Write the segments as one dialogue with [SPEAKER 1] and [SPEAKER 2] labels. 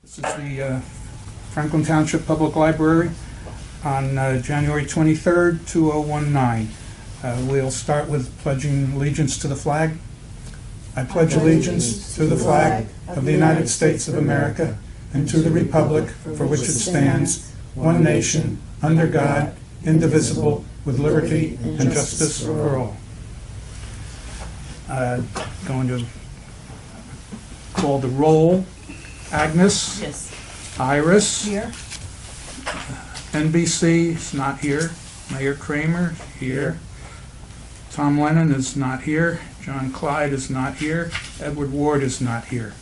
[SPEAKER 1] This is the Franklin Township Public Library on January 23rd, 2019. We'll start with pledging allegiance to the flag. I pledge allegiance to the flag of the United States of America and to the republic for which it stands, one nation, under God, indivisible, with liberty and justice for all. Going to call the roll. Agnes?
[SPEAKER 2] Yes.
[SPEAKER 1] Iris?
[SPEAKER 2] Here.
[SPEAKER 1] NBC is not here. Mayor Kramer here. Tom Lennon is not here. John Clyde is not here. Edward Ward is not here.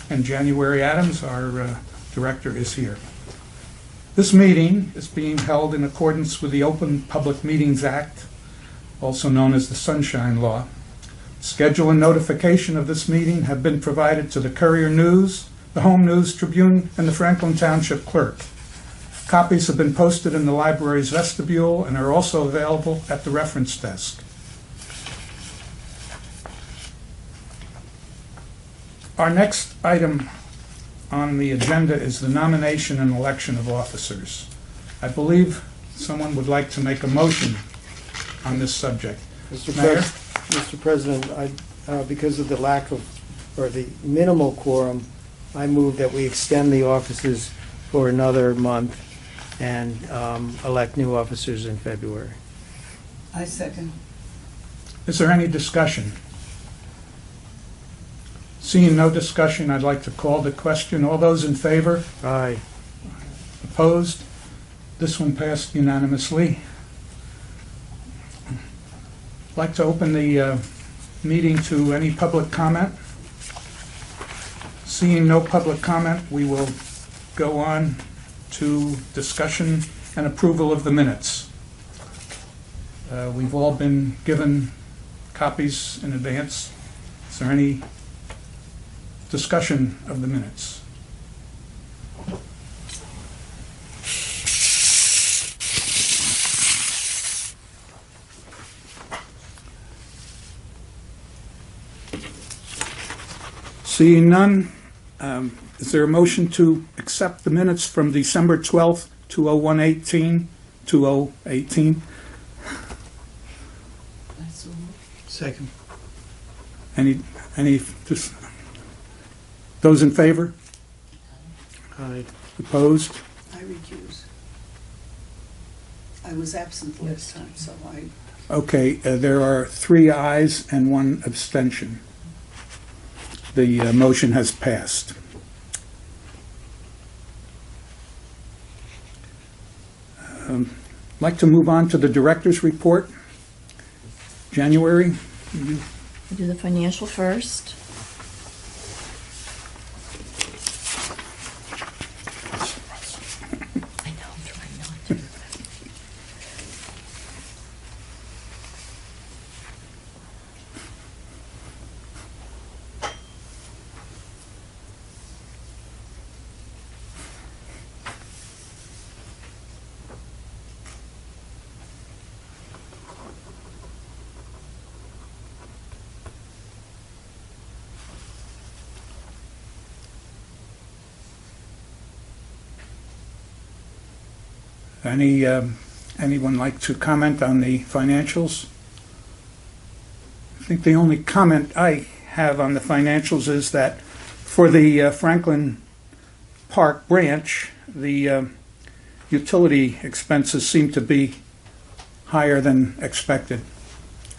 [SPEAKER 1] And January Adams, our director, is here. This meeting is being held in accordance with the Open Public Meetings Act, also known as the Sunshine Law. Schedule and notification of this meeting have been provided to the Courier News, the Home News Tribune, and the Franklin Township Clerk. Copies have been posted in the library's vestibule and are also available at the reference desk. Our next item on the agenda is the nomination and election of officers. I believe someone would like to make a motion on this subject.
[SPEAKER 3] Mr. President, because of the lack of, or the minimal quorum, I move that we extend the offices for another month and elect new officers in February.
[SPEAKER 2] I second.
[SPEAKER 1] Is there any discussion? Seeing no discussion, I'd like to call the question. All those in favor?
[SPEAKER 3] Aye.
[SPEAKER 1] Opposed? This one passed unanimously. I'd like to open the meeting to any public comment. Seeing no public comment, we will go on to discussion and approval of the minutes. We've all been given copies in advance. Is there any discussion of the minutes? Seeing none, is there a motion to accept the minutes from December 12th, 2018?
[SPEAKER 3] Second.
[SPEAKER 1] Those in favor?
[SPEAKER 3] Aye.
[SPEAKER 1] Opposed?
[SPEAKER 2] I recuse. I was absent last time, so I...
[SPEAKER 1] Okay, there are 3 ayes and 1 abstention. The motion has passed. I'd like to move on to the director's report. January?
[SPEAKER 4] We'll do the financial first. I know, I'm trying not to.
[SPEAKER 1] Anyone like to comment on the financials? I think the only comment I have on the financials is that for the Franklin Park branch, the utility expenses seem to be higher than expected.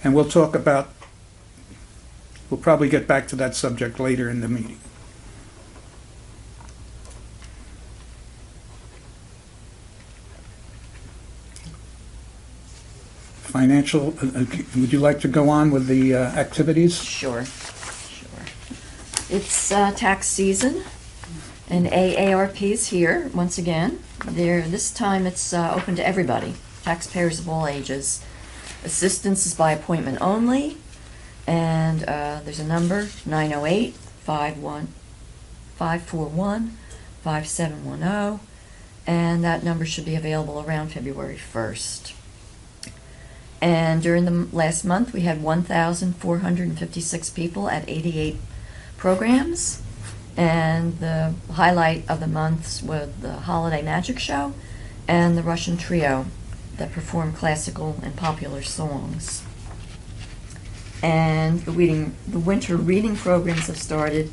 [SPEAKER 1] And we'll probably get back to that subject later in the meeting. Financial, would you like to go on with the activities?
[SPEAKER 4] Sure. It's tax season, and AARP is here once again. This time it's open to everybody, taxpayers of all ages. Assistance is by appointment only, and there's a number, 908-541-5710, and that number should be available around February 1st. And during the last month, we had 1,456 people at 88 programs, And the highlight of the months was the Holiday Magic Show and the Russian Trio that performed classical and popular songs. And the winter reading programs have started,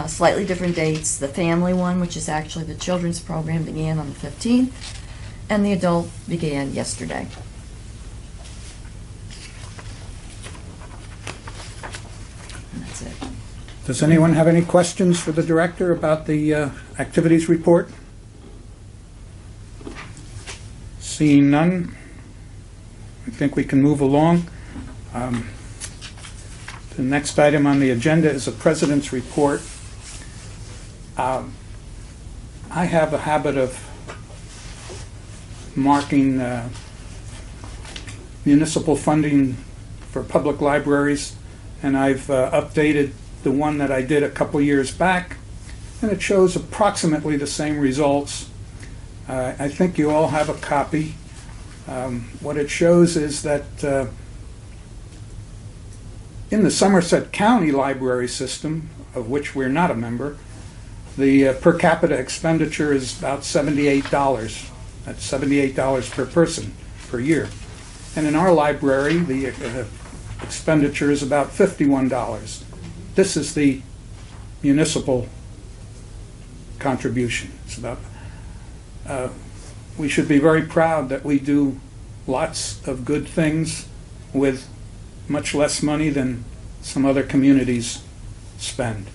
[SPEAKER 4] slightly different dates. The family one, which is actually the children's program, began on the 15th, and the adult began yesterday. And that's it.
[SPEAKER 1] Does anyone have any questions for the director about the activities report? Seeing none, I think we can move along. The next item on the agenda is a president's report. I have a habit of marking municipal funding for public libraries, and I've updated the one that I did a couple years back, and it shows approximately the same results. I think you all have a copy. What it shows is that in the Somerset County library system, of which we're not a member, the per capita expenditure is about $78. That's $78 per person per year. And in our library, the expenditure is about $51. This is the municipal contribution. It's about. We should be very proud that we do lots of good things with much less money than some other communities spend.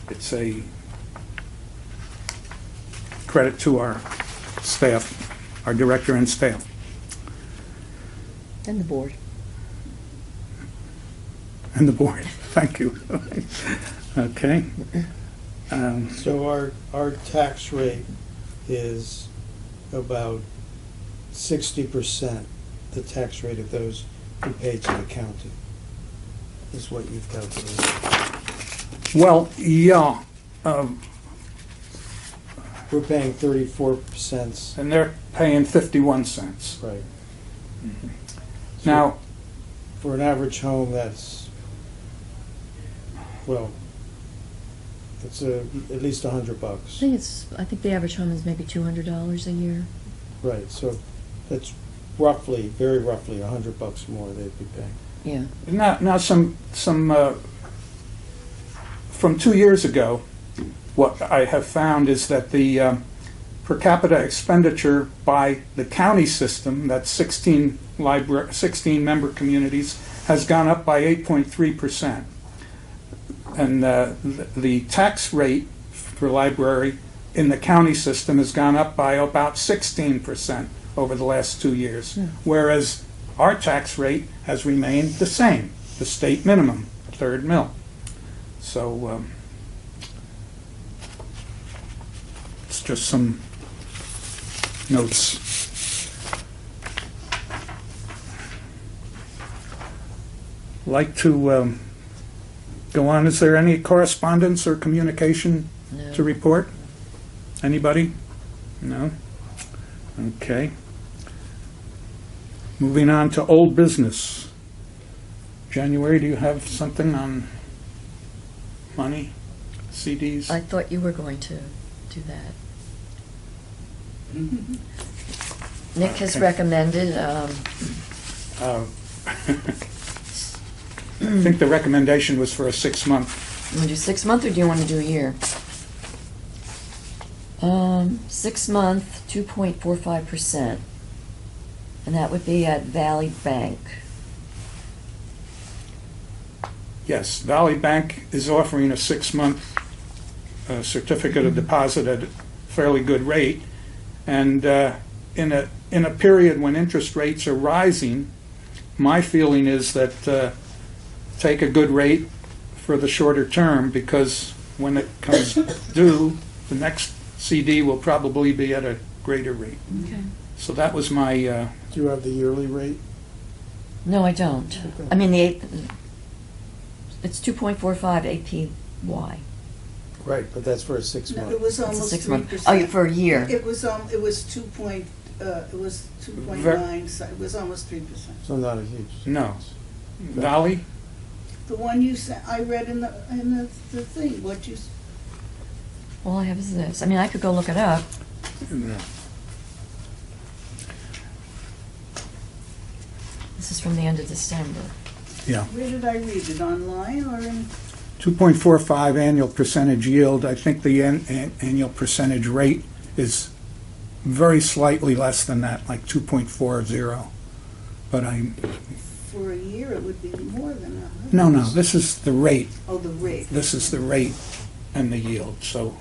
[SPEAKER 1] It's a credit to our staff, our director and staff.
[SPEAKER 4] And the board.
[SPEAKER 1] And the board. Thank you. Okay.
[SPEAKER 3] So our tax rate is about 60% the tax rate of those who pay to the county, is what you've calculated.
[SPEAKER 1] Well, yeah,
[SPEAKER 3] We're paying 34%.
[SPEAKER 1] and they're paying 51 cents.
[SPEAKER 3] Right.
[SPEAKER 1] Now,
[SPEAKER 3] For an average home, that's, well, it's at least $100.
[SPEAKER 4] I think the average home is maybe $200 a year.
[SPEAKER 3] Right, so that's roughly, very roughly, $100 more they'd be paying.
[SPEAKER 4] Yeah.
[SPEAKER 1] now some from 2 years ago, what I have found is that the per capita expenditure by the county system, that's 16 member communities, has gone up by 8.3%. And the tax rate for library in the county system has gone up by about 16% over the last 2 years, whereas our tax rate has remained the same, the state minimum, third mill. So it's just some notes. Like to go on. Is there any correspondence or communication
[SPEAKER 4] No.
[SPEAKER 1] to report? Anybody? No? Okay. Moving on to old business. January, do you have something on money, CDs?
[SPEAKER 4] I thought you were going to do that. Nick has
[SPEAKER 1] Okay.
[SPEAKER 4] recommended,
[SPEAKER 1] I think the recommendation was for a 6-month.
[SPEAKER 4] you want to do 6 month or do you want to do a year? 6 month, 2.45%. And that would be at Valley Bank.
[SPEAKER 1] Yes, Valley Bank is offering a 6-month certificate of deposit at a fairly good rate. And in a period when interest rates are rising, my feeling is that take a good rate for the shorter term, because when it comes due, the next CD will probably be at a greater rate.
[SPEAKER 4] Okay.
[SPEAKER 1] So that was my,
[SPEAKER 3] Do you have the yearly rate?
[SPEAKER 4] No, I don't.
[SPEAKER 3] Okay.
[SPEAKER 4] I mean, it's 2.45 APY.
[SPEAKER 3] Right, but that's for a 6
[SPEAKER 2] No,
[SPEAKER 3] month.
[SPEAKER 2] it was
[SPEAKER 4] That's a
[SPEAKER 2] almost
[SPEAKER 4] 6
[SPEAKER 2] 3%.
[SPEAKER 4] month. Oh, for a year.
[SPEAKER 2] It was 2.9, so it was almost 3%.
[SPEAKER 3] So not a huge.
[SPEAKER 1] no. Valley?
[SPEAKER 2] The one you sent, I read in the thing, what you,
[SPEAKER 4] All I have is this. I mean, I could go look it up. This is from the end of December.
[SPEAKER 1] Yeah.
[SPEAKER 2] where did I read it, online or in?
[SPEAKER 1] 2.45 annual percentage yield. I think the annual percentage rate is very slightly less than that, like 2.40. But
[SPEAKER 2] For a year, it would be more than that.
[SPEAKER 1] no, this is the rate.
[SPEAKER 2] Oh, the rate.
[SPEAKER 1] This is the rate and the yield, so.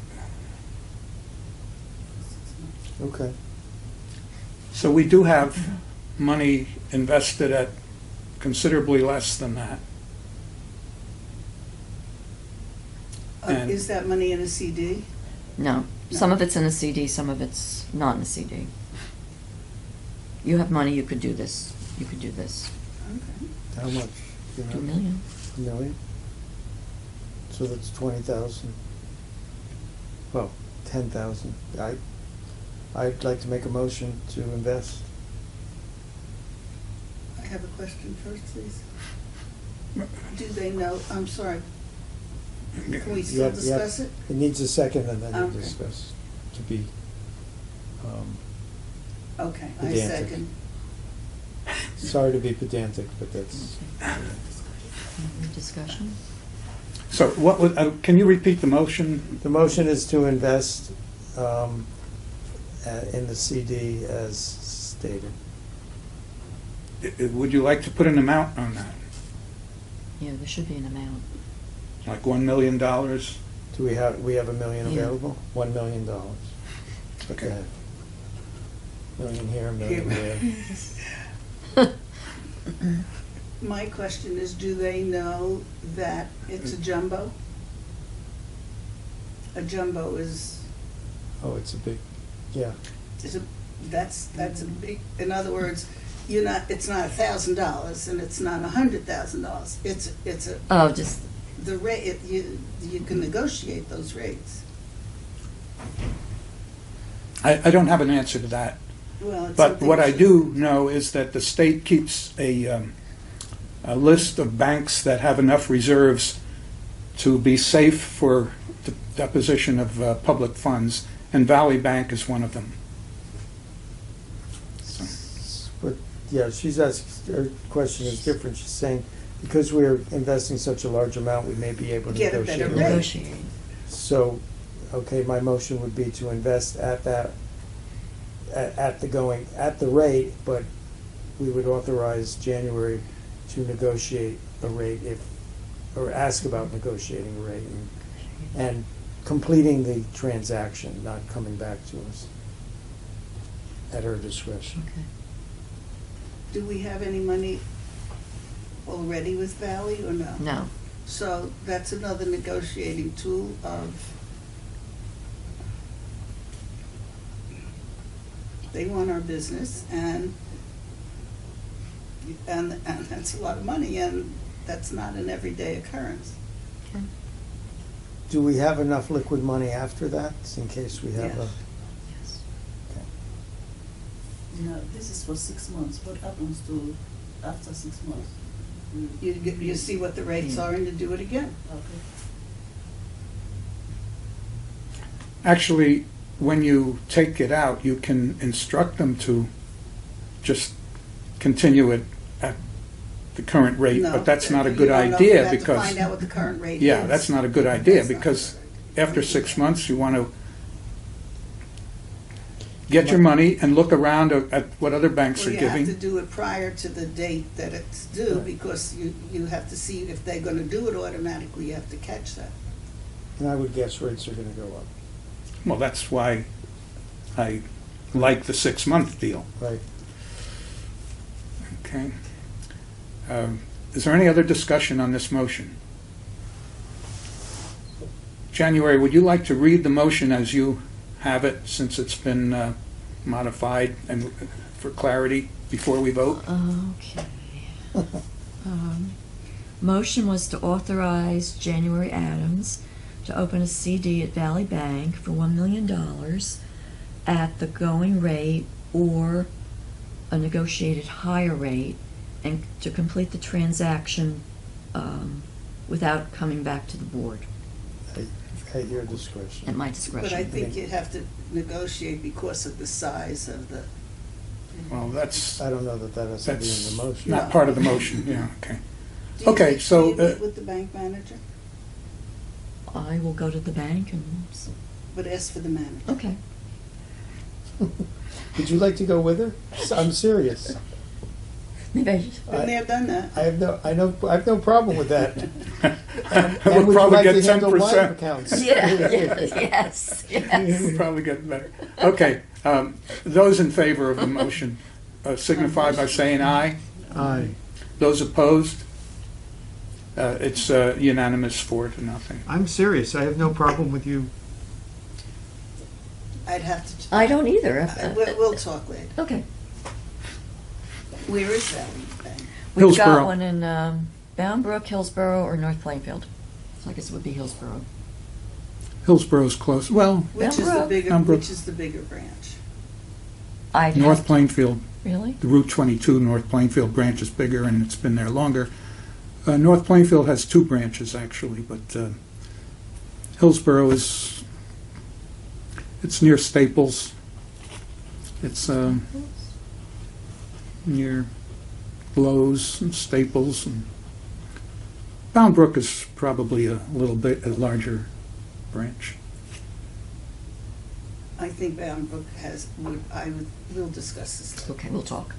[SPEAKER 3] Okay.
[SPEAKER 1] So we do have money invested at considerably less than that. And-
[SPEAKER 2] Is that money in a CD?
[SPEAKER 4] No, some of it's in a CD, some of it's not in a CD. You have money, you could do this. You could do this.
[SPEAKER 2] Okay.
[SPEAKER 3] How much? You know?
[SPEAKER 4] 2 million.
[SPEAKER 3] A million? So that's 20,000. Well, 10,000. I'd like to make a motion to invest.
[SPEAKER 2] I have a question first, please. Do they know, I'm sorry, can we
[SPEAKER 3] You
[SPEAKER 2] still
[SPEAKER 3] have-
[SPEAKER 2] discuss it?
[SPEAKER 3] It needs a second and then you
[SPEAKER 2] Okay.
[SPEAKER 3] discuss, to be,
[SPEAKER 2] Okay, I
[SPEAKER 3] Pedantic.
[SPEAKER 2] second.
[SPEAKER 3] sorry to be pedantic, but that's,
[SPEAKER 4] Any discussion?
[SPEAKER 1] So what would, can you repeat the motion?
[SPEAKER 3] the motion is to invest in the CD as stated.
[SPEAKER 1] Would you like to put an amount on that?
[SPEAKER 4] Yeah, there should be an amount.
[SPEAKER 1] Like $1 million?
[SPEAKER 3] Do we have $1 million
[SPEAKER 4] Yeah.
[SPEAKER 3] available? $1 million.
[SPEAKER 1] Okay.
[SPEAKER 3] Million here, million there.
[SPEAKER 2] My question is, do they know that it's a jumbo? A jumbo is
[SPEAKER 3] Oh, it's a big, yeah.
[SPEAKER 2] that's a big, in other words, it's not $1,000 and it's not $100,000. It's a,
[SPEAKER 4] Oh, just,
[SPEAKER 2] the rate, you can negotiate those rates.
[SPEAKER 1] I don't have an answer to that.
[SPEAKER 2] Well, it's
[SPEAKER 1] But
[SPEAKER 2] something
[SPEAKER 1] what I
[SPEAKER 2] to-
[SPEAKER 1] do know is that the state keeps a list of banks that have enough reserves to be safe for the deposition of public funds, and Valley Bank is one of them.
[SPEAKER 3] But, yeah, she's asked, her question is different. She's saying, because we're investing such a large amount, we may be able to
[SPEAKER 2] Get a better
[SPEAKER 3] negotiate.
[SPEAKER 2] rate.
[SPEAKER 4] negotiate.
[SPEAKER 3] So, okay, my motion would be to invest at that, at the rate, but we would authorize January to negotiate a rate or ask about negotiating a rate and completing the transaction, not coming back to us at her discretion.
[SPEAKER 4] Okay.
[SPEAKER 2] Do we have any money already with Valley or no?
[SPEAKER 4] No.
[SPEAKER 2] So that's another negotiating tool of, they want our business and that's a lot of money and that's not an everyday occurrance.
[SPEAKER 4] Okay.
[SPEAKER 3] Do we have enough liquid money after that, in case we have a?
[SPEAKER 2] Yes.
[SPEAKER 4] Yes.
[SPEAKER 5] No, this is for 6 months. What happens to after 6 months?
[SPEAKER 2] You see what the rates are and you do it again.
[SPEAKER 5] Okay.
[SPEAKER 1] Actually, when you take it out, you can instruct them to just continue it at the current rate,
[SPEAKER 2] No,
[SPEAKER 1] but that's not a
[SPEAKER 2] you
[SPEAKER 1] good
[SPEAKER 2] don't know.
[SPEAKER 1] idea
[SPEAKER 2] You have to
[SPEAKER 1] because,
[SPEAKER 2] find out what the current rate is.
[SPEAKER 1] yeah, that's not a good idea
[SPEAKER 2] That's not
[SPEAKER 1] because
[SPEAKER 2] good.
[SPEAKER 1] after 6 months, you want to get your money and look around at what other banks
[SPEAKER 2] Well,
[SPEAKER 1] are
[SPEAKER 2] you have to
[SPEAKER 1] giving.
[SPEAKER 2] do it prior to the date that it's due,
[SPEAKER 3] Right.
[SPEAKER 2] because you have to see if they're gonna do it automatically, you have to catch that.
[SPEAKER 3] And I would guess rates are gonna go up,
[SPEAKER 1] Well, that's why I like the 6-month deal.
[SPEAKER 3] right?
[SPEAKER 1] Okay. Is there any other discussion on this motion? January, would you like to read the motion as you have it, since it's been modified and for clarity before we vote?
[SPEAKER 4] Okay. Motion was to authorize January Adams to open a CD at Valley Bank for $1 million at the going rate or a negotiated higher rate, and to complete the transaction without coming back to the board
[SPEAKER 3] At your discretion.
[SPEAKER 4] at my
[SPEAKER 2] But
[SPEAKER 4] discretion.
[SPEAKER 2] I think you have to negotiate because of the size of the,
[SPEAKER 1] Well, that's
[SPEAKER 3] I don't know that that has to be in
[SPEAKER 1] That's
[SPEAKER 3] the motion.
[SPEAKER 1] not part of the motion, yeah, okay.
[SPEAKER 2] do you
[SPEAKER 1] Okay,
[SPEAKER 2] meet-
[SPEAKER 1] so,
[SPEAKER 2] do you meet with the bank manager?
[SPEAKER 4] I will go to the bank and,
[SPEAKER 2] But ask for the manager.
[SPEAKER 4] okay.
[SPEAKER 3] Would you like to go with her? I'm serious.
[SPEAKER 4] Maybe I should.
[SPEAKER 2] Been there, done that.
[SPEAKER 3] I have no problem with that. And
[SPEAKER 1] We'll
[SPEAKER 3] would you
[SPEAKER 1] probably
[SPEAKER 3] like
[SPEAKER 1] get
[SPEAKER 3] to handle my
[SPEAKER 1] 10%.
[SPEAKER 3] accounts?
[SPEAKER 4] Yeah, yes, yes.
[SPEAKER 1] We'll probably get better. Okay, those in favor of the motion signify by saying aye.
[SPEAKER 3] Aye.
[SPEAKER 1] Those opposed? It's unanimous 4-0.
[SPEAKER 3] I'm serious. I have no problem with you.
[SPEAKER 2] I'd have to.
[SPEAKER 4] I don't either.
[SPEAKER 2] We'll talk later.
[SPEAKER 4] Okay.
[SPEAKER 2] Where is that bank?
[SPEAKER 4] We've
[SPEAKER 1] Hillsborough.
[SPEAKER 4] got one in Bound Brook, Hillsborough, or North Plainfield. So I guess it would be Hillsborough.
[SPEAKER 1] Hillsborough's close, well,
[SPEAKER 2] Which is the
[SPEAKER 4] Pembroke?
[SPEAKER 2] bigger,
[SPEAKER 1] Pembroke.
[SPEAKER 2] which is the bigger branch?
[SPEAKER 4] I'd
[SPEAKER 1] North
[SPEAKER 4] have-
[SPEAKER 1] Plainfield,
[SPEAKER 4] Really?
[SPEAKER 1] the Route 22 North Plainfield branch is bigger and it's been there longer. North Plainfield has 2 branches actually, but Hillsborough is, it's near Staples. It's near Lowe's and Staples. And Bound Brook is probably a little bit a larger branch.
[SPEAKER 2] I think Bound Brook has, we'll discuss this later.
[SPEAKER 4] Okay, we'll talk.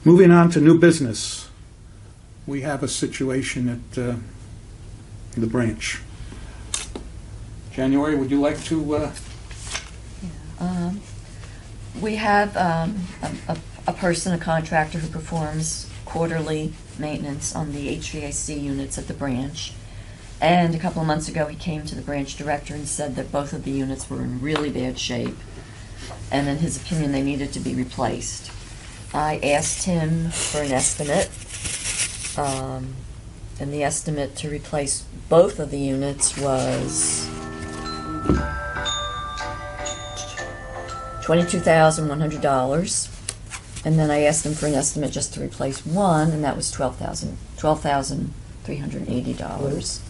[SPEAKER 1] Moving on to new business, we have a situation at the branch. January, would you like to,
[SPEAKER 4] We have a person, a contractor, who performs quarterly maintenance on the HVAC units at the branch. And a couple of months ago, he came to the branch director and said that both of the units were in really bad shape, and in his opinion, they needed to be replaced. I asked him for an estimate, and the estimate to replace both of the units was $22,100. And then I asked him for an estimate just to replace one, and that was $12,380.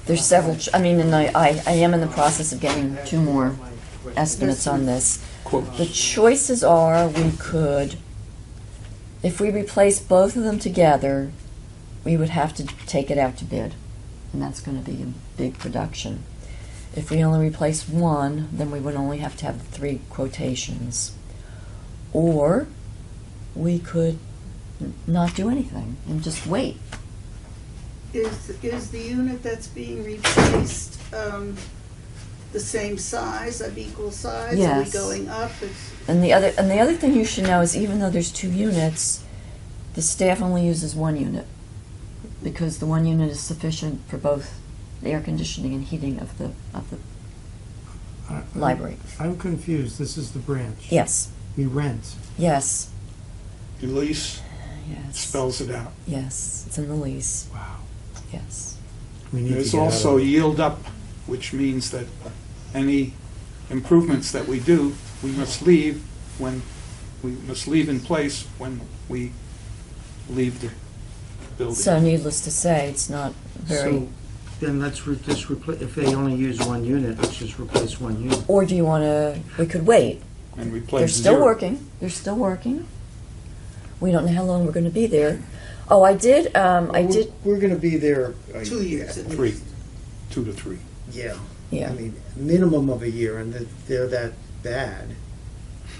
[SPEAKER 4] There's several, and I am in the process of getting 2 more estimates on this.
[SPEAKER 1] quote,
[SPEAKER 4] The choices are, we could, if we replace both of them together, we would have to take it out to bid, and that's going to be a big production. If we only replace one, then we would only have to have 3 quotations. Or we could not do anything and just wait.
[SPEAKER 2] Is the unit that's being replaced the same size, of equal size? Are we
[SPEAKER 4] Yes.
[SPEAKER 2] going up?
[SPEAKER 4] And the other thing you should know is, even though there's 2 units, the staff only uses 1 unit, because the 1 unit is sufficient for both the air conditioning and heating of the library.
[SPEAKER 3] I'm confused. This is the branch.
[SPEAKER 4] Yes,
[SPEAKER 3] We rent.
[SPEAKER 4] yes,
[SPEAKER 1] the lease
[SPEAKER 4] yes.
[SPEAKER 1] spells it out.
[SPEAKER 4] Yes, it's in the lease,
[SPEAKER 3] Wow.
[SPEAKER 4] yes.
[SPEAKER 3] We need to
[SPEAKER 1] There's
[SPEAKER 3] get out of
[SPEAKER 1] also
[SPEAKER 3] it.
[SPEAKER 1] yield up, which means that any improvements that we do, we must leave in place when we leave the building.
[SPEAKER 4] So needless to say, it's not very,
[SPEAKER 3] So then let's just replace, if they only use 1 unit, let's just replace 1 unit.
[SPEAKER 4] or do you want to, we could wait.
[SPEAKER 1] And
[SPEAKER 4] They're
[SPEAKER 1] replace
[SPEAKER 4] still
[SPEAKER 1] 0.
[SPEAKER 4] working, they're still working. We don't know how long we're going to be there. Oh, I did,
[SPEAKER 3] We're gonna be there.
[SPEAKER 2] 2 years at
[SPEAKER 1] 3,
[SPEAKER 2] least.
[SPEAKER 1] 2 to 3.
[SPEAKER 3] Yeah.
[SPEAKER 4] yeah.
[SPEAKER 3] I mean, minimum of a year, and they're that bad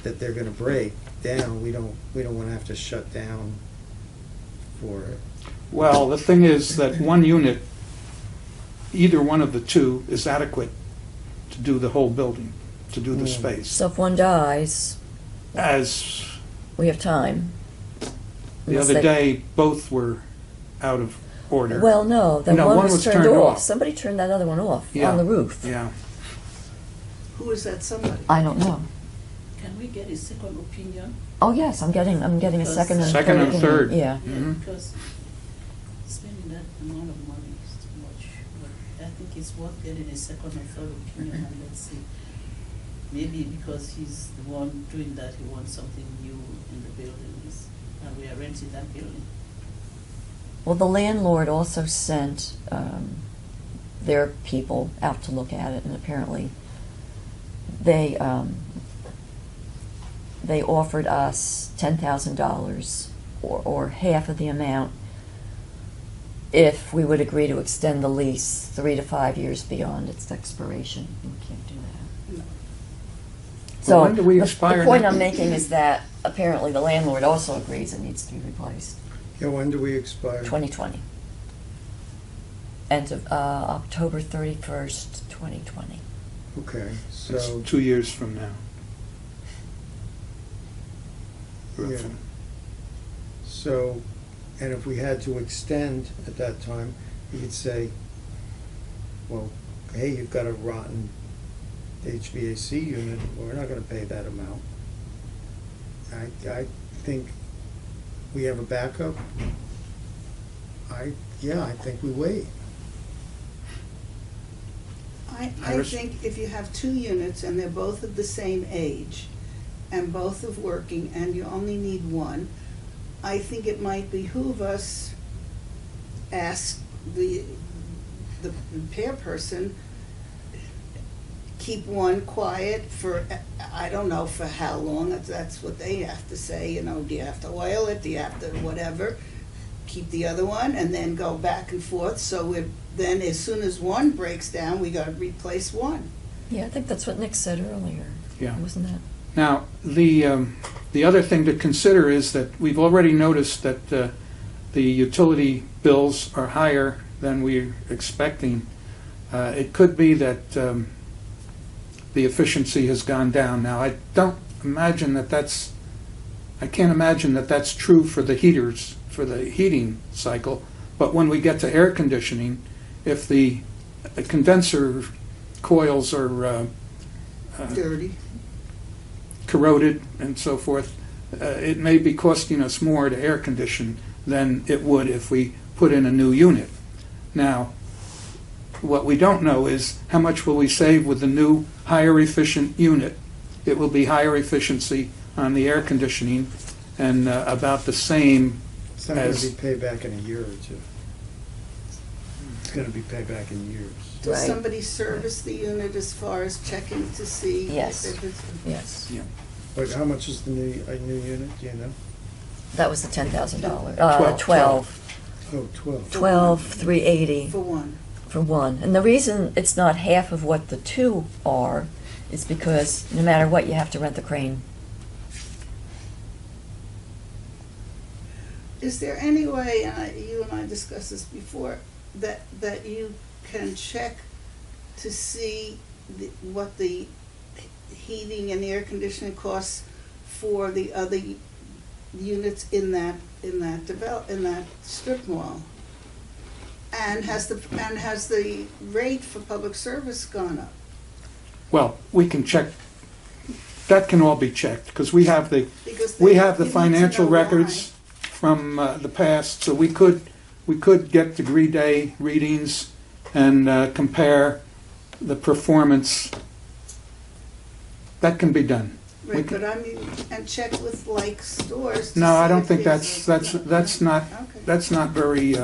[SPEAKER 3] that they're gonna break down. We don't wanna have to shut down for it.
[SPEAKER 1] Well, the thing is that 1 unit, either one of the 2 is adequate to do the whole building, to do the space.
[SPEAKER 4] So if one dies,
[SPEAKER 1] As
[SPEAKER 4] we have time.
[SPEAKER 1] the
[SPEAKER 4] Unless
[SPEAKER 1] other
[SPEAKER 4] they-
[SPEAKER 1] day, both were out of order.
[SPEAKER 4] Well, no, the
[SPEAKER 1] No,
[SPEAKER 4] one
[SPEAKER 1] one
[SPEAKER 4] was
[SPEAKER 1] was
[SPEAKER 4] turned
[SPEAKER 1] turned
[SPEAKER 4] off.
[SPEAKER 1] off.
[SPEAKER 4] Somebody turned that other one off
[SPEAKER 1] Yeah.
[SPEAKER 4] on the roof.
[SPEAKER 1] Yeah.
[SPEAKER 2] Who is that somebody?
[SPEAKER 4] I don't know.
[SPEAKER 5] Can we get a second opinion?
[SPEAKER 4] Oh, yes, I'm getting a second and
[SPEAKER 1] Second and
[SPEAKER 4] opinion.
[SPEAKER 1] third.
[SPEAKER 4] Yeah.
[SPEAKER 5] Yeah,
[SPEAKER 1] Mhm.
[SPEAKER 5] because spending that amount of money is too much. But I think it's worth getting a second or third opinion, and let's see. maybe because he's the one doing that, he wants something new in the building, and we are renting that building.
[SPEAKER 4] Well, the landlord also sent their people out to look at it, and apparently they offered us $10,000 or half of the amount if we would agree to extend the lease 3 to 5 years beyond its expiration. We can't do that.
[SPEAKER 2] No.
[SPEAKER 4] So
[SPEAKER 1] when do we
[SPEAKER 4] the
[SPEAKER 1] expire
[SPEAKER 4] point
[SPEAKER 1] now?
[SPEAKER 4] I'm making is that apparently the landlord also agrees it needs to be replaced.
[SPEAKER 3] Yeah, when do we expire?
[SPEAKER 4] 2020. End of October 31st, 2020.
[SPEAKER 3] Okay, so,
[SPEAKER 1] It's 2 years from now.
[SPEAKER 3] yeah. So, and if we had to extend at that time, you could say, well, hey, you've got a rotten HVAC unit, we're not gonna pay that amount. I think we have a backup. I think we wait.
[SPEAKER 2] I
[SPEAKER 1] Iris?
[SPEAKER 2] think if you have 2 units and they're both of the same age and both of working and you only need one, I think it might behoove us ask the repair person, keep one quiet for, I don't know for how long, that's what they have to say, you know, do you have to oil it, do you have to whatever, keep the other one, and then go back and forth, so then as soon as one breaks down, we gotta replace one.
[SPEAKER 4] Yeah, I think that's what Nick said earlier.
[SPEAKER 1] Yeah.
[SPEAKER 4] Wasn't that?
[SPEAKER 1] Now, the other thing to consider is that we've already noticed that the utility bills are higher than we're expecting. It could be that the efficiency has gone down. Now, I can't imagine that that's true for the heaters, for the heating cycle, but when we get to air conditioning, if the condenser coils are
[SPEAKER 2] Dirty.
[SPEAKER 1] corroded and so forth, it may be costing us more to air condition than it would if we put in a new unit. Now, what we don't know is how much will we save with the new higher efficient unit. It will be higher efficiency on the air conditioning and about the same
[SPEAKER 3] It's not gonna
[SPEAKER 1] as...
[SPEAKER 3] be payback in a year or two. It's gonna be payback in years.
[SPEAKER 2] Does
[SPEAKER 4] Right.
[SPEAKER 2] somebody service the unit as far as checking to see?
[SPEAKER 4] Yes.
[SPEAKER 2] if it's?
[SPEAKER 4] Yes.
[SPEAKER 1] Yeah.
[SPEAKER 3] But how much is a new unit, do you know?
[SPEAKER 4] That was the $10,000.
[SPEAKER 1] 12.
[SPEAKER 3] Oh, 12.
[SPEAKER 4] 12,380
[SPEAKER 2] For one.
[SPEAKER 4] for one. And the reason it's not half of what the two are is because no matter what, you have to rent the crane.
[SPEAKER 2] Is there any way, and you and I discussed this before, that you can check to see what the heating and air conditioning costs for the other units in that strip mall? And has the rate for public service gone up?
[SPEAKER 1] Well, we can check, that can all be checked, because we have the
[SPEAKER 2] Because
[SPEAKER 1] We
[SPEAKER 2] they-
[SPEAKER 1] have the
[SPEAKER 2] you need to
[SPEAKER 1] financial
[SPEAKER 2] know why.
[SPEAKER 1] records from the past, so we could get degree day readings and compare the performance. That can be done. We
[SPEAKER 2] Right,
[SPEAKER 1] can-
[SPEAKER 2] but I mean, and check with like stores. to
[SPEAKER 1] No, I
[SPEAKER 2] see
[SPEAKER 1] don't
[SPEAKER 2] if
[SPEAKER 1] think
[SPEAKER 2] there's
[SPEAKER 1] that's not
[SPEAKER 2] Okay.
[SPEAKER 1] very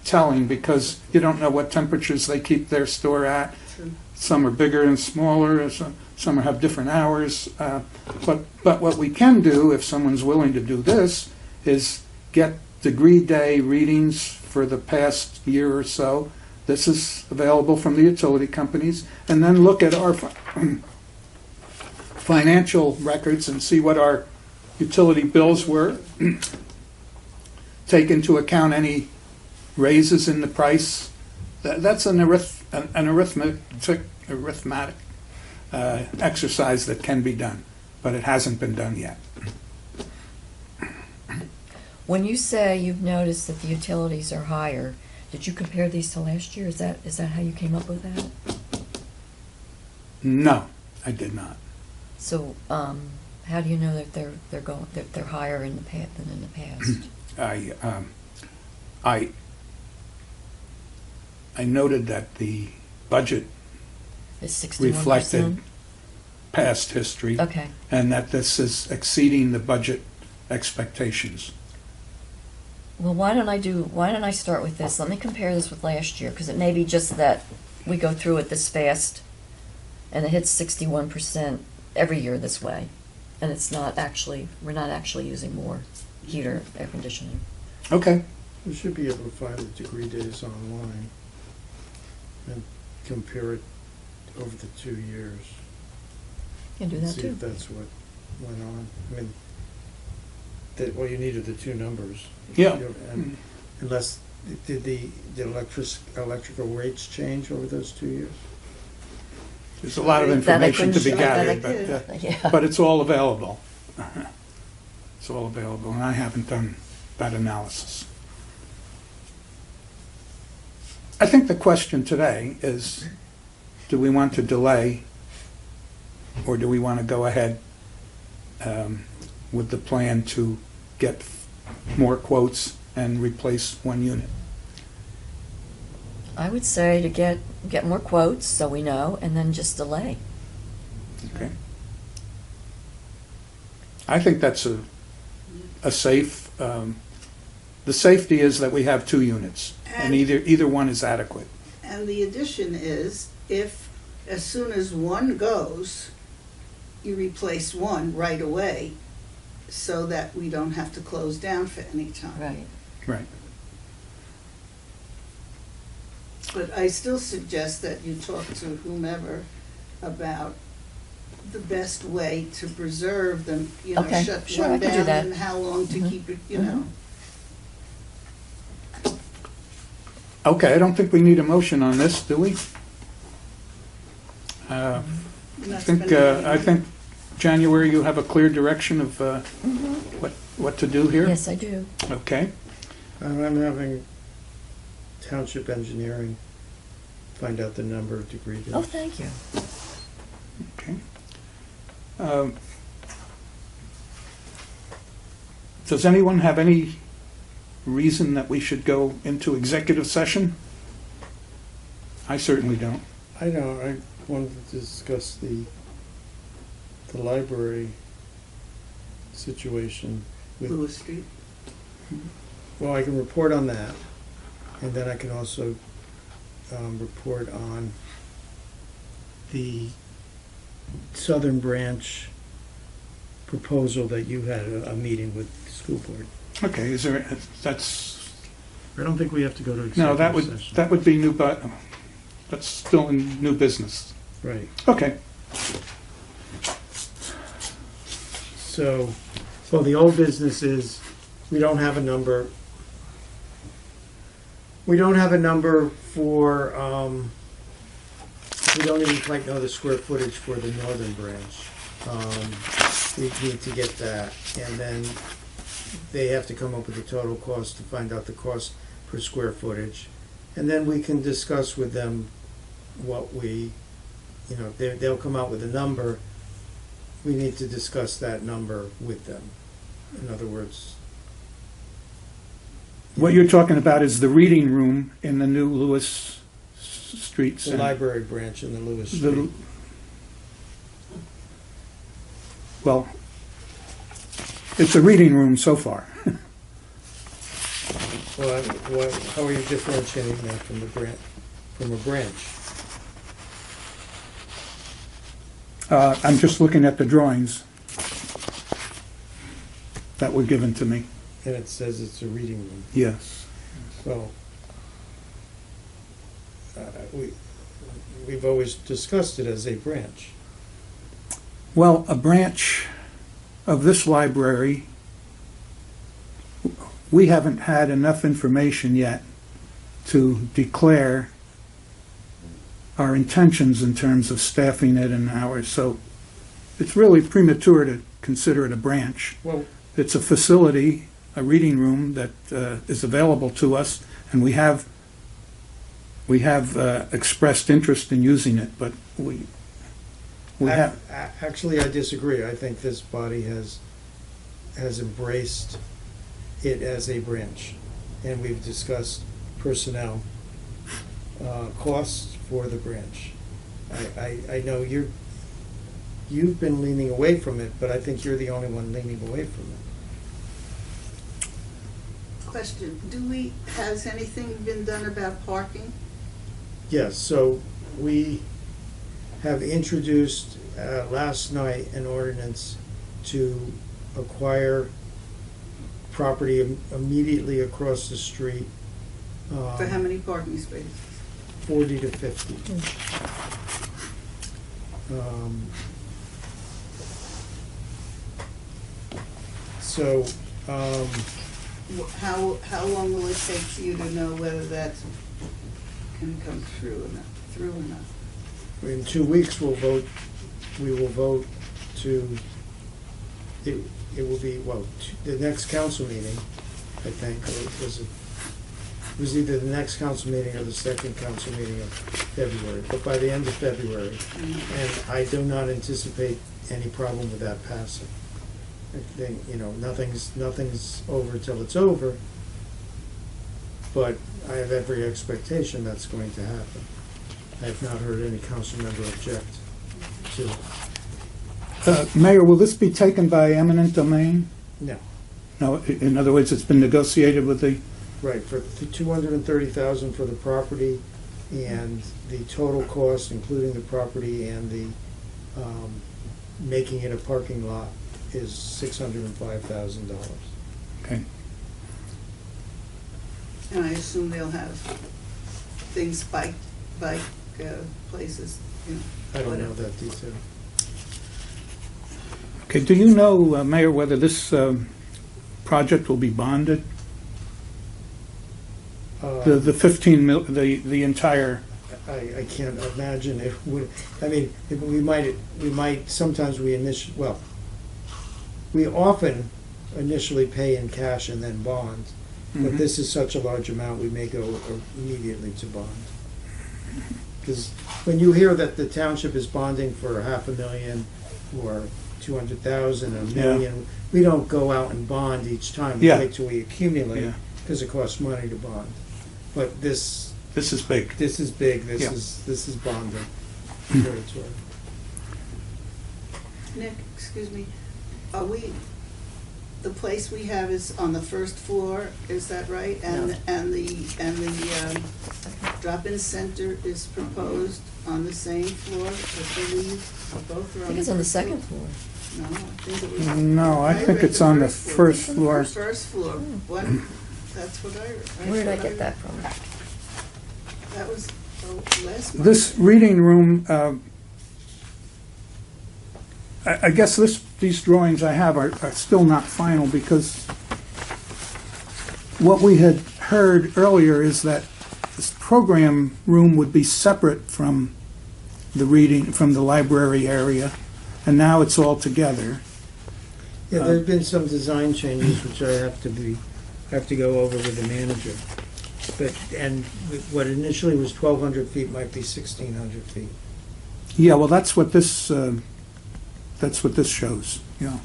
[SPEAKER 1] telling, because you don't know what temperatures they keep their store at.
[SPEAKER 2] True.
[SPEAKER 1] Some are bigger and smaller, some have different hours. But what we can do, if someone's willing to do this, is get degree day readings for the past year or so. This is available from the utility companies. And then look at our financial records and see what our utility bills were. Take into account any raises in the price. That's an arithmetic exercise that can be done, but it hasn't been done yet.
[SPEAKER 4] When you say you've noticed that the utilities are higher, did you compare these to last year? Is that how you came up with that?
[SPEAKER 1] No, I did not.
[SPEAKER 4] So, how do you know that they're higher in the than in the past?
[SPEAKER 1] I noted that the budget
[SPEAKER 4] Is 61%?
[SPEAKER 1] reflected past history.
[SPEAKER 4] Okay.
[SPEAKER 1] And that this is exceeding the budget expectations.
[SPEAKER 4] Well, why don't I start with this? Let me compare this with last year, because it may be just that we go through it this fast and it hits 61% every year this way. And we're not actually using more heater, air conditioning.
[SPEAKER 1] Okay.
[SPEAKER 3] We should be able to find the degree days online and compare it over the 2 years.
[SPEAKER 4] You can do that
[SPEAKER 3] See
[SPEAKER 4] too.
[SPEAKER 3] if that's what went on. I mean, well, you needed the two numbers.
[SPEAKER 1] Yeah.
[SPEAKER 3] And unless, did the electrical rates change over those 2 years?
[SPEAKER 1] There's a lot of
[SPEAKER 4] That I
[SPEAKER 1] information to be
[SPEAKER 4] couldn't show,
[SPEAKER 1] gathered,
[SPEAKER 4] that I- yeah.
[SPEAKER 1] but it's all available. It's all available, and I haven't done that analysis. I think the question today is, do we want to delay, or do we want to go ahead with the plan to get more quotes and replace one unit?
[SPEAKER 4] I would say to get more quotes so we know, and then just delay.
[SPEAKER 1] Okay. I think that's a safe, the safety is that we have 2 units, and either one is adequate.
[SPEAKER 2] And the addition is, if, as soon as one goes, you replace one right away, so that we don't have to close down for any time.
[SPEAKER 4] Right.
[SPEAKER 1] Right.
[SPEAKER 2] But I still suggest that you talk to whomever about the best way to preserve them, you know,
[SPEAKER 4] Okay,
[SPEAKER 2] shut
[SPEAKER 4] sure, I
[SPEAKER 2] one
[SPEAKER 4] can do
[SPEAKER 2] down
[SPEAKER 4] that.
[SPEAKER 2] and how long to
[SPEAKER 4] Mhm.
[SPEAKER 2] keep it, you
[SPEAKER 4] Mhm.
[SPEAKER 2] know.
[SPEAKER 1] Okay, I don't think we need a motion on this, do we? I
[SPEAKER 2] Not spending any
[SPEAKER 1] I
[SPEAKER 2] money.
[SPEAKER 1] think, January, you have a clear direction of
[SPEAKER 4] Mhm.
[SPEAKER 1] what to do here?
[SPEAKER 4] Yes, I do.
[SPEAKER 1] Okay.
[SPEAKER 3] I'm having Township Engineering find out the number of degree days.
[SPEAKER 4] Oh, thank you.
[SPEAKER 1] Okay. Does anyone have any reason that we should go into executive session? I certainly don't.
[SPEAKER 3] I know, I wanted to discuss the library situation with,
[SPEAKER 2] Lewis Street.
[SPEAKER 3] well, I can report on that, and then I can also report on the Southern Branch proposal that you had a meeting with the school board.
[SPEAKER 1] Okay, that's,
[SPEAKER 3] I don't think we have to go to
[SPEAKER 1] no,
[SPEAKER 3] executive session.
[SPEAKER 1] that would be new, but that's still in new business.
[SPEAKER 3] Right,
[SPEAKER 1] Okay.
[SPEAKER 3] so, well, the old business is, we don't have a number. We don't have a number for, we don't even quite know the square footage for the northern branch. We need to get that, and then they have to come up with the total cost to find out the cost per square footage. And then we can discuss with them what we, you know, they'll come out with a number. We need to discuss that number with them. In other words,
[SPEAKER 1] What you're talking about is the reading room in the new Lewis Street
[SPEAKER 3] the
[SPEAKER 1] Center.
[SPEAKER 3] library branch in the Lewis
[SPEAKER 1] The-
[SPEAKER 3] Street.
[SPEAKER 1] Well, it's a reading room so far.
[SPEAKER 3] Well, how are you differentiating that from the branch, from a branch?
[SPEAKER 1] I'm just looking at the drawings that were given to me.
[SPEAKER 3] And it says it's a reading room.
[SPEAKER 1] Yes.
[SPEAKER 3] Well, we've always discussed it as a branch.
[SPEAKER 1] Well, a branch of this library, we haven't had enough information yet to declare our intentions in terms of staffing it and hours, so it's really premature to consider it a branch.
[SPEAKER 3] Well,
[SPEAKER 1] It's a facility, a reading room that is available to us, and we have expressed interest in using it, but we have.
[SPEAKER 3] Actually, I disagree. I think this body has embraced it as a branch, and we've discussed personnel costs for the branch. I know you you've been leaning away from it, but I think you're the only one leaning away from it.
[SPEAKER 2] Question, has anything been done about parking?
[SPEAKER 3] Yes, so we have introduced last night an ordinance to acquire property immediately across the street.
[SPEAKER 2] For how many parking spaces?
[SPEAKER 3] 40 to 50. So,
[SPEAKER 2] How long will it take for you to know whether that can come through enough?
[SPEAKER 3] in 2 weeks, we will vote to, it will be, well, the next council meeting, I think, or it was either the next council meeting or the second council meeting of February, but by the end of February. And I do not anticipate any problem with that passing. I think, nothing's over till it's over, but I have every expectation that's going to happen. I have not heard any council member object to it.
[SPEAKER 1] Mayor, will this be taken by eminent domain?
[SPEAKER 3] No.
[SPEAKER 1] No, in other words, it's been negotiated with the,
[SPEAKER 3] Right, for $230,000 for the property, and the total cost, including the property and the making it a parking lot, is $605,000.
[SPEAKER 1] okay.
[SPEAKER 2] And I assume they'll have things, bike places,
[SPEAKER 3] I don't know
[SPEAKER 2] whatever.
[SPEAKER 3] that detail.
[SPEAKER 1] Okay, do you know, Mayor, whether this project will be bonded? The 15 mil, the entire,
[SPEAKER 3] I can't imagine it would, I mean, we might, sometimes we often initially pay in cash and then bond, but
[SPEAKER 1] Mhm.
[SPEAKER 3] this is such a large amount, we may go immediately to bond. Because when you hear that the township is bonding for $500,000 or 200,000, $1 million, we don't go out and bond each time. We
[SPEAKER 1] Yeah.
[SPEAKER 3] wait till we accumulate,
[SPEAKER 1] Yeah.
[SPEAKER 3] because it costs money to bond. But this
[SPEAKER 1] this is big.
[SPEAKER 3] is big,
[SPEAKER 1] Yeah.
[SPEAKER 3] this is bonding. Territory.
[SPEAKER 2] Nick, excuse me, the place we have is on the first floor, is that right?
[SPEAKER 4] No.
[SPEAKER 2] And the drop-in center is proposed on the same floor, I believe, or both are on the first floor?
[SPEAKER 4] I think it's on the second floor.
[SPEAKER 2] No, I think it was.
[SPEAKER 1] No, I think
[SPEAKER 2] read
[SPEAKER 1] it's on the first
[SPEAKER 2] It's
[SPEAKER 1] floor.
[SPEAKER 2] on the first floor, what, that's what I read.
[SPEAKER 4] Where did I get that from?
[SPEAKER 2] That was last month.
[SPEAKER 1] This reading room, I guess these drawings I have are still not final, because what we had heard earlier is that this program room would be separate from from the library area, and now it's all together.
[SPEAKER 3] Yeah, there've been some design changes which I have to go over with the manager. And what initially was 1,200 feet might be 1,600 feet.
[SPEAKER 1] Yeah, well, that's what this shows, yeah.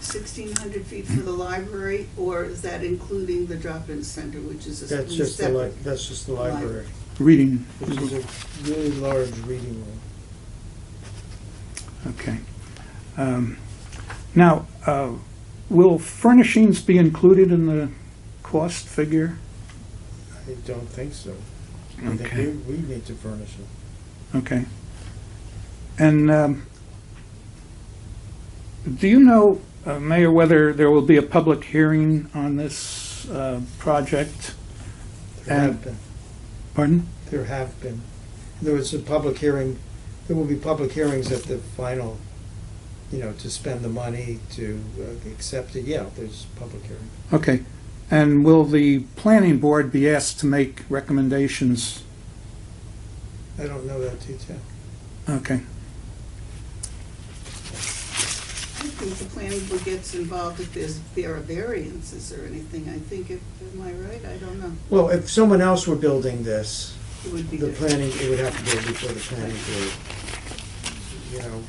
[SPEAKER 2] 1,600 feet for the library, or is that including the drop-in center, which is a
[SPEAKER 3] That's just
[SPEAKER 2] separate?
[SPEAKER 3] that's just the library,
[SPEAKER 1] Reading,
[SPEAKER 3] which is a really large reading room.
[SPEAKER 1] okay. Now, will furnishings be included in the cost figure?
[SPEAKER 3] I don't think so. I
[SPEAKER 1] Okay.
[SPEAKER 3] think we need to furnish it.
[SPEAKER 1] Okay. And do you know, Mayor, whether there will be a public hearing on this project?
[SPEAKER 3] There
[SPEAKER 1] And-
[SPEAKER 3] have been.
[SPEAKER 1] Pardon?
[SPEAKER 3] There have been. There was a public hearing, there will be public hearings at the final, to spend the money, to accept it. Yeah, there's public hearing.
[SPEAKER 1] Okay. And will the planning board be asked to make recommendations?
[SPEAKER 3] I don't know that detail.
[SPEAKER 1] Okay.
[SPEAKER 2] I think the planning board gets involved if there are variances or anything. I think, am I right? I don't know.
[SPEAKER 3] Well, if someone else were building this,
[SPEAKER 2] It would be
[SPEAKER 3] the
[SPEAKER 2] different.
[SPEAKER 3] it would have to go before the planning board.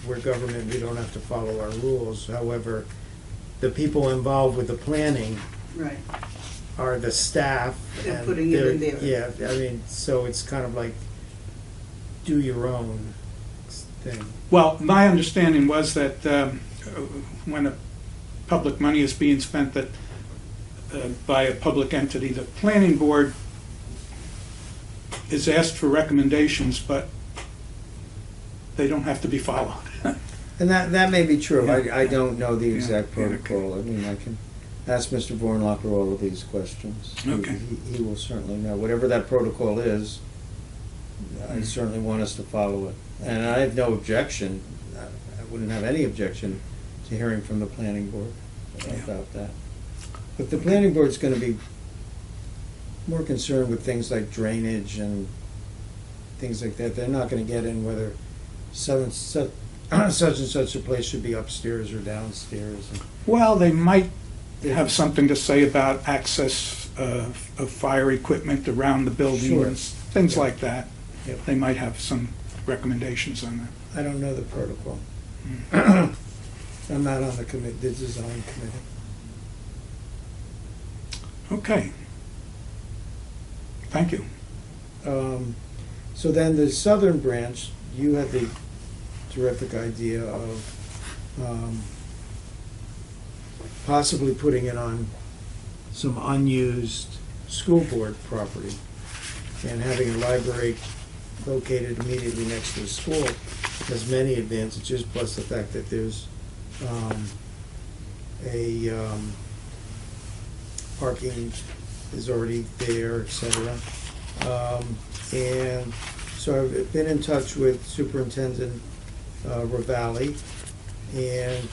[SPEAKER 3] We're government, we don't have to follow our rules. However, the people involved with the planning
[SPEAKER 2] Right.
[SPEAKER 3] are the staff.
[SPEAKER 2] They're
[SPEAKER 3] and
[SPEAKER 2] putting it in there.
[SPEAKER 3] Yeah, I mean, so it's kind of like, do your own. thing.
[SPEAKER 1] Well, my understanding was that when a public money is being spent that by a public entity, the planning board is asked for recommendations, but they don't have to be followed.
[SPEAKER 3] And that may be true.
[SPEAKER 1] Yeah.
[SPEAKER 3] I don't know the
[SPEAKER 1] Yeah.
[SPEAKER 3] exact
[SPEAKER 1] Yeah, okay.
[SPEAKER 3] protocol. I mean, I can ask Mr. Vornlocker all of these questions.
[SPEAKER 1] Okay.
[SPEAKER 3] He will certainly know. Whatever that protocol is, I certainly want us to follow it. And I have no objection, I wouldn't have any objection to hearing from the planning board about that. But the planning board's gonna be more concerned with things like drainage and things like that. They're not gonna get in whether such and such a place should be upstairs or downstairs.
[SPEAKER 1] Well, they might have something to say about access of fire equipment around the building,
[SPEAKER 3] Sure.
[SPEAKER 1] and things
[SPEAKER 3] Yeah.
[SPEAKER 1] like that.
[SPEAKER 3] Yep.
[SPEAKER 1] They might have some recommendations on that.
[SPEAKER 3] I don't know the protocol. I'm not on the design committee.
[SPEAKER 1] Okay. Thank you.
[SPEAKER 3] So then the southern branch, you had the terrific idea of possibly putting it on some unused school board property and having a library located immediately next to the school has many advantages, plus the fact that there's parking is already there, et cetera. And so I've been in touch with Superintendent Ravalli, and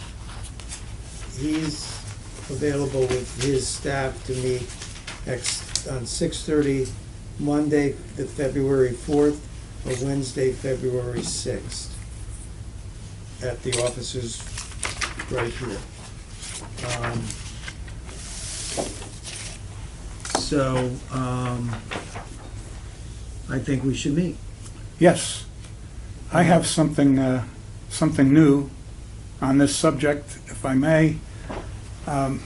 [SPEAKER 3] he's available with his staff to meet on 6:30, Monday, the February 4th, or Wednesday, February 6th, at the offices right here. So, I think we should meet.
[SPEAKER 1] Yes, I have something something new on this subject, if I may. And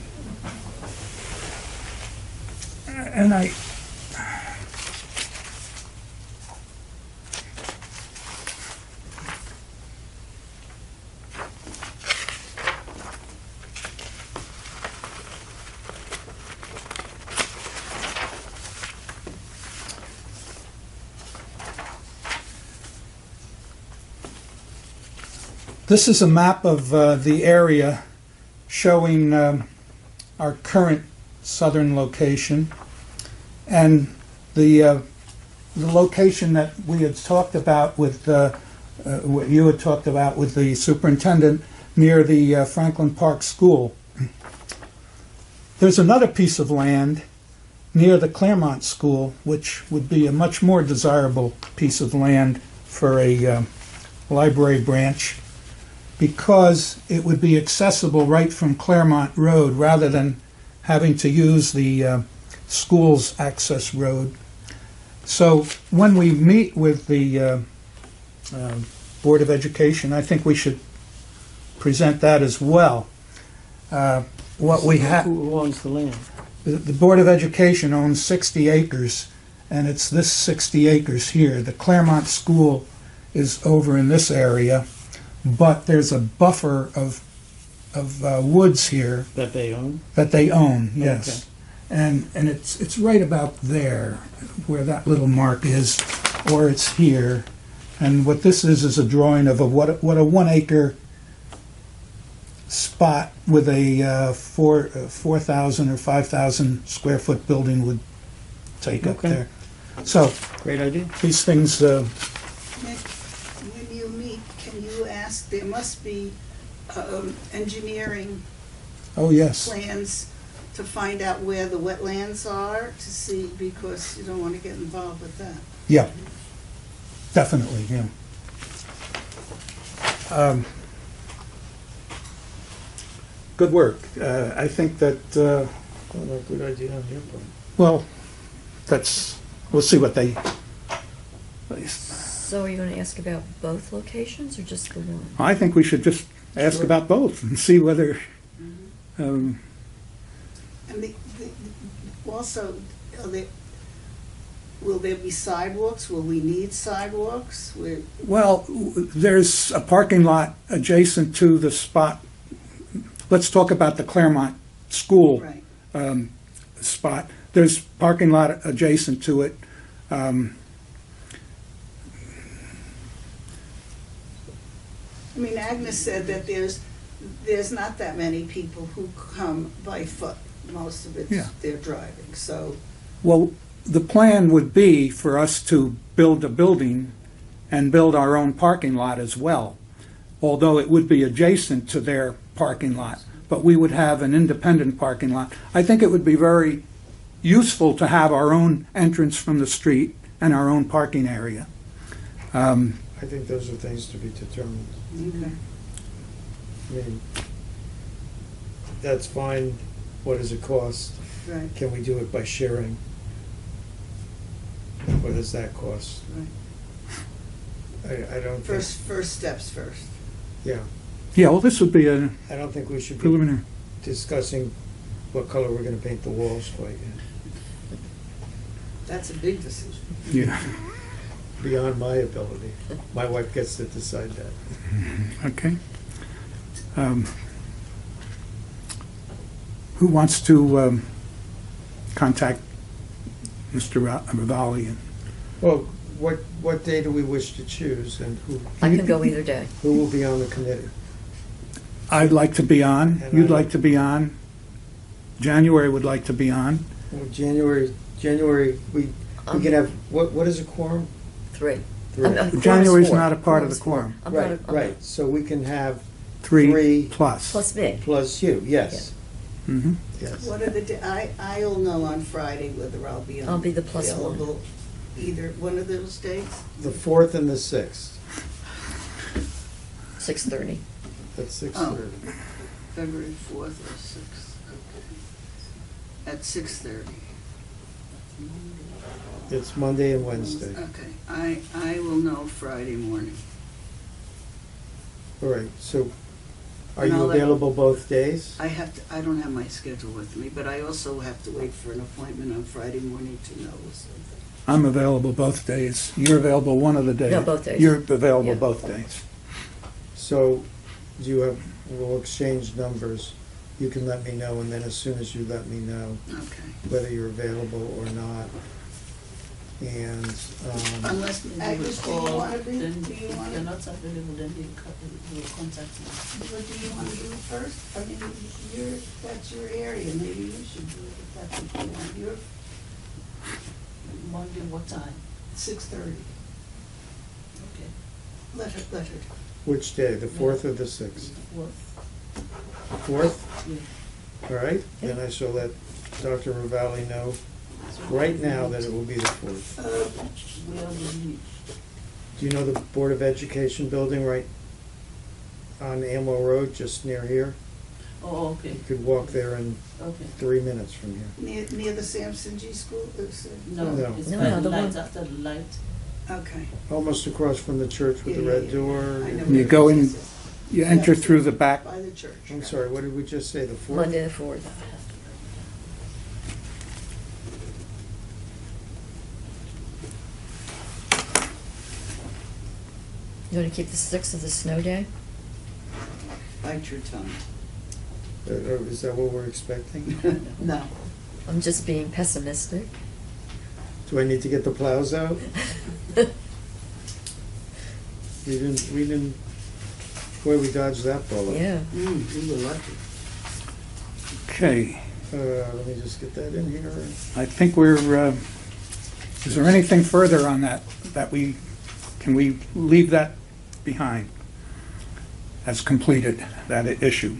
[SPEAKER 1] this is a map of the area showing our current southern location, and the location that we had talked about with what you had talked about with the superintendent near the Franklin Park School. There's another piece of land near the Claremont School, which would be a much more desirable piece of land for a library branch, because it would be accessible right from Claremont Road rather than having to use the school's access road. So when we meet with the Board of Education, I think we should present that as well. What we have,
[SPEAKER 3] Who owns the land?
[SPEAKER 1] the Board of Education owns 60 acres, and it's this 60 acres here. The Claremont School is over in this area, but there's a buffer of woods here
[SPEAKER 3] That they own?
[SPEAKER 1] that they own, yes. And it's right about there, where that little mark is, or it's here. And what this is a drawing of what a 1 acre spot with a 4,000 or 5,000 square foot building would take up
[SPEAKER 3] Okay.
[SPEAKER 1] there. So
[SPEAKER 3] Great idea.
[SPEAKER 1] these things,
[SPEAKER 2] Nick, when you meet, can you ask, there must be engineering
[SPEAKER 1] oh yes,
[SPEAKER 2] plans to find out where the wetlands are, to see, because you don't want to get involved with that.
[SPEAKER 1] yeah, definitely, yeah. Good work. I think that,
[SPEAKER 3] Good idea on your part.
[SPEAKER 1] well, we'll see what they,
[SPEAKER 4] So are you going to ask about both locations or just the one?
[SPEAKER 1] I think we should just ask
[SPEAKER 3] Sure.
[SPEAKER 1] about both and see whether,
[SPEAKER 2] And also, Will there be sidewalks? Will we need sidewalks?
[SPEAKER 1] Well, there's a parking lot adjacent to the spot. Let's talk about the Claremont School
[SPEAKER 2] Right.
[SPEAKER 1] spot. There's parking lot adjacent to it.
[SPEAKER 2] I mean, Agnes said that there's not that many people who come by foot. Most of
[SPEAKER 1] Yeah.
[SPEAKER 2] they're driving, so,
[SPEAKER 1] Well, the plan would be for us to build a building and build our own parking lot as well, although it would be adjacent to their parking lot, but we would have an independent parking lot. I think it would be very useful to have our own entrance from the street and our own parking area.
[SPEAKER 3] I think those are things to be determined.
[SPEAKER 2] okay.
[SPEAKER 3] I mean, that's fine. What does it cost?
[SPEAKER 2] Right,
[SPEAKER 3] Can we do it by sharing? What does that cost?
[SPEAKER 2] right.
[SPEAKER 3] I don't think,
[SPEAKER 2] First steps first.
[SPEAKER 3] yeah,
[SPEAKER 1] Yeah, well, this would be a
[SPEAKER 3] I don't think we should be
[SPEAKER 1] preliminary.
[SPEAKER 3] discussing what color we're gonna paint the walls quite yet.
[SPEAKER 2] That's a big decision.
[SPEAKER 1] Yeah,
[SPEAKER 3] Beyond my ability. My wife gets to decide that.
[SPEAKER 1] okay. Who wants to contact Mr. Ravalli?
[SPEAKER 3] Well, what day do we wish to choose, and
[SPEAKER 4] I can go either day.
[SPEAKER 3] who will be on the committee?
[SPEAKER 1] I'd like to be on,
[SPEAKER 3] And
[SPEAKER 1] you'd
[SPEAKER 3] I'd
[SPEAKER 1] like
[SPEAKER 3] like-
[SPEAKER 1] to be on, January would like to be on.
[SPEAKER 3] Well, January, we can have, what is a quorum?
[SPEAKER 4] 3.
[SPEAKER 3] Three.
[SPEAKER 4] Quorum's
[SPEAKER 1] January's
[SPEAKER 4] 4.
[SPEAKER 1] not a part of the
[SPEAKER 4] Quorum's
[SPEAKER 1] quorum.
[SPEAKER 4] 4.
[SPEAKER 3] Right, right, so we can have
[SPEAKER 1] Three
[SPEAKER 3] Three
[SPEAKER 1] plus.
[SPEAKER 4] Plus me.
[SPEAKER 3] plus you, yes,
[SPEAKER 1] Mhm.
[SPEAKER 3] yes.
[SPEAKER 2] What are I'll know on Friday whether I'll be
[SPEAKER 4] I'll be the plus one.
[SPEAKER 2] available either one of those days.
[SPEAKER 3] The 4th and the 6th,
[SPEAKER 4] 6:30.
[SPEAKER 3] at 6:30.
[SPEAKER 2] February 4th or 6th. At 6:30.
[SPEAKER 3] It's Monday and Wednesday.
[SPEAKER 2] Okay, I will know Friday morning.
[SPEAKER 3] All right, so are
[SPEAKER 2] And
[SPEAKER 3] you
[SPEAKER 2] I'll let-
[SPEAKER 3] available both days?
[SPEAKER 2] I don't have my schedule with me, but I also have to wait for an appointment on Friday morning to know something.
[SPEAKER 1] I'm available both days. You're available one of the days.
[SPEAKER 4] No, both days.
[SPEAKER 1] You're available
[SPEAKER 4] Yeah.
[SPEAKER 1] both days.
[SPEAKER 3] So we'll exchange numbers. You can let me know, and then as soon as you let me know
[SPEAKER 2] Okay.
[SPEAKER 3] whether you're available or not. And,
[SPEAKER 2] Unless, Agnes, do you want to be,
[SPEAKER 5] Then
[SPEAKER 2] do you
[SPEAKER 5] if
[SPEAKER 2] want
[SPEAKER 5] you're
[SPEAKER 2] to,
[SPEAKER 5] not available, then he'll contact me.
[SPEAKER 2] what do you want to do first? I mean, that's your area, maybe you should do it if that's what you want. You're
[SPEAKER 5] Monday, what time?
[SPEAKER 2] 6:30.
[SPEAKER 5] Okay.
[SPEAKER 2] Let her.
[SPEAKER 3] which day, the 4th or the 6th?
[SPEAKER 5] What?
[SPEAKER 3] 4th?
[SPEAKER 5] Yeah.
[SPEAKER 3] All right, then I shall let Dr. Ravalli know right now that it will be the 4th.
[SPEAKER 5] Where will you?
[SPEAKER 3] Do you know the Board of Education building right on Amwell Road, just near here?
[SPEAKER 5] Oh, okay,
[SPEAKER 3] You could walk there in
[SPEAKER 5] okay.
[SPEAKER 3] 3 minutes from here.
[SPEAKER 2] Near the Sampson G School?
[SPEAKER 5] No,
[SPEAKER 3] No.
[SPEAKER 5] it's
[SPEAKER 4] No,
[SPEAKER 5] by the
[SPEAKER 4] the
[SPEAKER 5] light,
[SPEAKER 4] one-
[SPEAKER 5] after the light.
[SPEAKER 2] Okay.
[SPEAKER 3] Almost across from the church with the
[SPEAKER 2] Yeah,
[SPEAKER 3] red
[SPEAKER 2] yeah,
[SPEAKER 3] door.
[SPEAKER 2] yeah. I know
[SPEAKER 1] You
[SPEAKER 2] where
[SPEAKER 1] go
[SPEAKER 2] it
[SPEAKER 1] in-
[SPEAKER 2] is.
[SPEAKER 1] You enter through the back.
[SPEAKER 2] By the church.
[SPEAKER 3] I'm sorry, what did we just say, the 4th?
[SPEAKER 4] Monday the 4th. You want to keep the 6th as a snow day?
[SPEAKER 2] Bite your tongue.
[SPEAKER 3] Is that what we're expecting?
[SPEAKER 2] No.
[SPEAKER 4] I'm just being pessimistic.
[SPEAKER 3] Do I need to get the plows out? We didn't, boy, we dodged that bullet.
[SPEAKER 4] Yeah.
[SPEAKER 2] You were lucky.
[SPEAKER 1] Okay,
[SPEAKER 3] Let me just get that in here.
[SPEAKER 1] I think we're, is there anything further on that can we leave that behind as completed, that issue?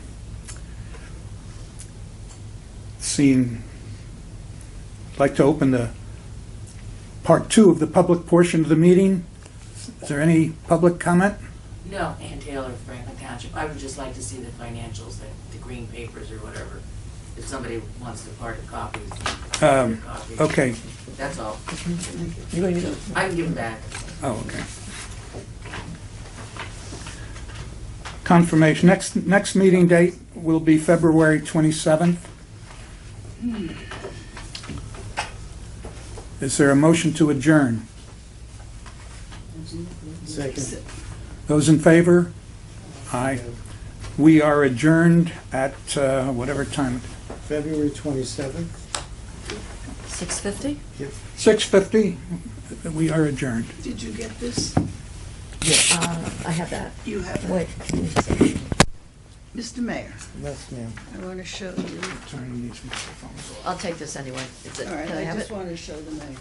[SPEAKER 1] Seeing, I'd like to open the part 2 of the public portion of the meeting. Is there any public comment?
[SPEAKER 6] No, Ann Taylor, Franklin Township. I would just like to see the financials, the green papers or whatever. If somebody wants to part of copies. copies.
[SPEAKER 1] Okay,
[SPEAKER 6] That's all.
[SPEAKER 4] You want to go?
[SPEAKER 6] I can give them back.
[SPEAKER 1] oh, okay. Confirmation, next meeting date will be February 27th. Is there a motion to adjourn?
[SPEAKER 3] Second.
[SPEAKER 1] Those in favor? Aye. We are adjourned at whatever time.
[SPEAKER 3] February 27th.
[SPEAKER 4] 6:50?
[SPEAKER 1] 6:50. We are adjourned.
[SPEAKER 2] Did you get this?
[SPEAKER 4] I have that.
[SPEAKER 2] You have it.
[SPEAKER 4] Wait. give me a second.
[SPEAKER 2] Mr. Mayor,
[SPEAKER 3] Yes, ma'am.
[SPEAKER 2] I want to show you,
[SPEAKER 1] Turning these microphones off.
[SPEAKER 4] I'll take this anyway.
[SPEAKER 2] all right,
[SPEAKER 4] Can I
[SPEAKER 2] I
[SPEAKER 4] have
[SPEAKER 2] just
[SPEAKER 4] it?
[SPEAKER 2] want to show the mayor.